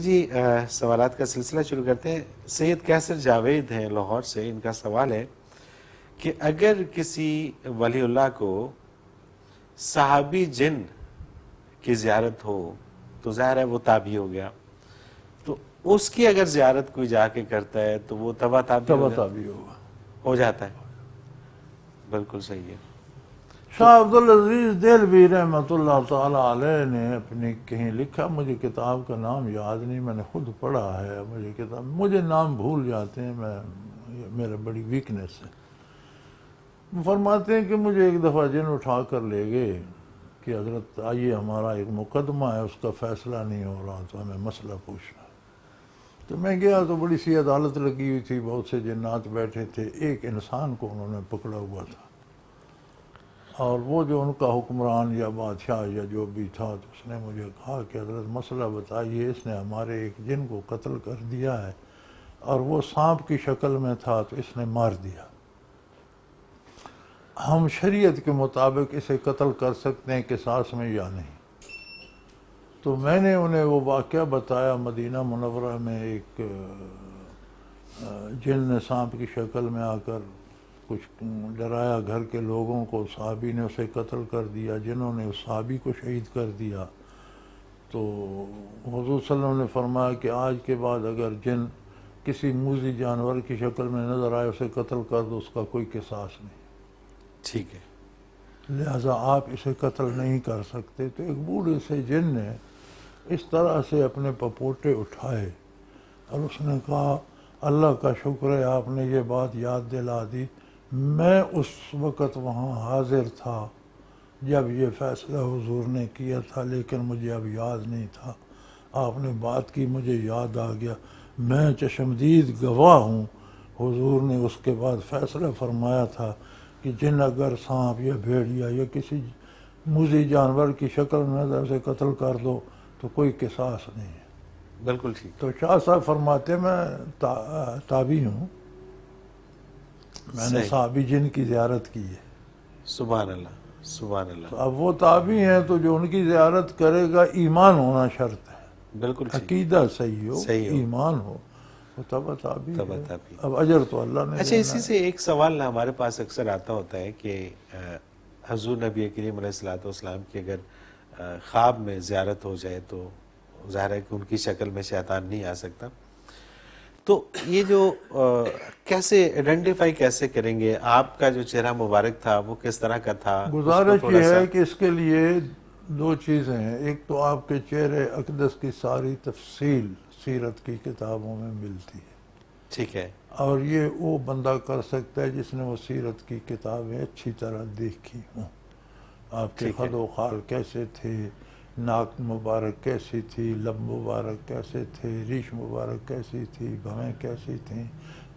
جی سوالات کا سلسلہ شروع کرتے ہیں. سید کیسر جاوید ہیں لاہور سے. ان کا سوال ہے کہ اگر کسی ولی اللہ کو صحابی جن کی زیارت ہو تو ظاہر ہے وہ تابعی ہو گیا, تو اس کی اگر زیارت کوئی جا کے کرتا ہے تو وہ تبع تابعی ہوگا, ہو جاتا ہے. بالکل صحیح ہے. شاہ عبدالعزیز دہلوی رحمۃ اللہ تعالی علیہ نے اپنی کہیں لکھا, مجھے کتاب کا نام یاد نہیں, میں نے خود پڑھا ہے, مجھے نام بھول جاتے ہیں, میرا بڑی ویکنیس ہے. فرماتے ہیں کہ مجھے ایک دفعہ جن اٹھا کر لے گئے کہ حضرت آئیے ہمارا ایک مقدمہ ہے, اس کا فیصلہ نہیں ہو رہا تو ہمیں مسئلہ پوچھنا. تو میں گیا تو بڑی سی عدالت لگی ہوئی تھی, بہت سے جنات بیٹھے تھے, ایک انسان کو انہوں نے پکڑا ہوا تھا, اور وہ جو ان کا حکمران یا بادشاہ یا جو بھی تھا, تو اس نے مجھے کہا کہ حضرت مسئلہ بتائیے, اس نے ہمارے ایک جن کو قتل کر دیا ہے اور وہ سانپ کی شکل میں تھا تو اس نے مار دیا, ہم شریعت کے مطابق اسے قتل کر سکتے ہیں قصاص میں یا نہیں؟ تو میں نے انہیں وہ واقعہ بتایا, مدینہ منورہ میں ایک جن نے سانپ کی شکل میں آ کر کچھ ڈرایا گھر کے لوگوں کو, صحابی نے اسے قتل کر دیا, جنہوں نے اس صحابی کو شہید کر دیا. تو حضور صلی اللہ علیہ وسلم نے فرمایا کہ آج کے بعد اگر جن کسی موذی جانور کی شکل میں نظر آئے اسے قتل کر دو, اس کا کوئی قصاص نہیں. ٹھیک ہے, لہذا آپ اسے قتل نہیں کر سکتے. تو ایک بوڑھے سے جن نے اس طرح سے اپنے پپوٹے اٹھائے اور اس نے کہا اللہ کا شکر ہے آپ نے یہ بات یاد دلا دی, میں اس وقت وہاں حاضر تھا جب یہ فیصلہ حضور نے کیا تھا, لیکن مجھے اب یاد نہیں تھا, آپ نے بات کی مجھے یاد آ گیا, میں چشمدید گواہ ہوں, حضور نے اس کے بعد فیصلہ فرمایا تھا کہ جن اگر سانپ یا بھیڑیا یا کسی موذی جانور کی شکل میں نظر سے قتل کر دو تو کوئی قصاص نہیں ہے. بالکل ٹھیک. تو شاہ صاحب فرماتے میں تابعی ہوں, میں نے صحابی جن کی زیارت کی ہے. سبحان اللہ, سبحان اللہ. اب وہ تابعی ہیں تو جو ان کی زیارت کرے گا ایمان ہونا شرط ہے, بالکل عقیدہ صحیح ہو, ایمان ہو, وہ تبع تابعی ہے. اب اجر تو اللہ نے. اچھا, اسی سے ایک سوال ہمارے پاس اکثر آتا ہوتا ہے کہ حضور نبی کریم علیہ السلام کی اگر خواب میں زیارت ہو جائے تو ظاہر ہے کہ ان کی شکل میں شیطان نہیں آ سکتا, تو یہ جو کیسے آئیڈینٹیفائی کیسے کریں گے؟ آپ کا جو چہرہ مبارک تھا وہ کس طرح کا تھا؟ گزارش یہ ہے کہ اس کے لیے دو چیزیں ہیں. ایک تو آپ کے چہرے اقدس کی ساری تفصیل سیرت کی کتابوں میں ملتی ہے, ٹھیک ہے, اور یہ وہ بندہ کر سکتا ہے جس نے وہ سیرت کی کتابیں اچھی طرح دیکھی ہوں. آپ کے خد و خال کیسے تھے, ناک مبارک کیسی تھی, لب مبارک کیسے تھے, ریش مبارک کیسی تھی, بھویں کیسی تھیں,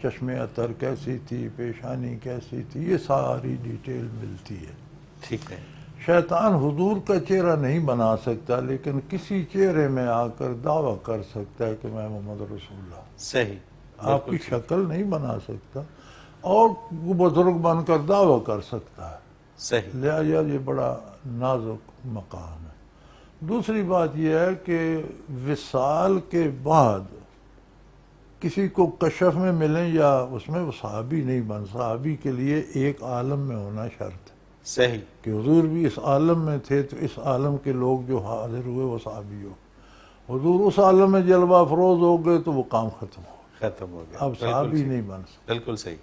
چشم عطر کیسی تھی, پیشانی کیسی تھی, یہ ساری ڈیٹیل ملتی ہے. ٹھیک ہے. شیطان حضور کا چہرہ نہیں بنا سکتا, لیکن کسی چہرے میں آ کر دعویٰ کر سکتا ہے کہ میں محمد رسول اللہ. صحیح. آپ کی شکل نہیں بنا سکتا اور بزرگ بن کر دعویٰ کر سکتا ہے. صحیح. لہذا یہ بڑا نازک مقام ہے. دوسری بات یہ ہے کہ وصال کے بعد کسی کو کشف میں ملیں یا اس میں وہ صحابی نہیں بن, صحابی کے لیے ایک عالم میں ہونا شرط ہے. صحیح. کہ حضور بھی اس عالم میں تھے تو اس عالم کے لوگ جو حاضر ہوئے وہ صحابی ہو. حضور اس عالم میں جلوہ افروز ہو گئے تو وہ کام ختم ہو گیا, ختم ہو گیا. اب صحابی نہیں بن سکتے. بالکل صحیح.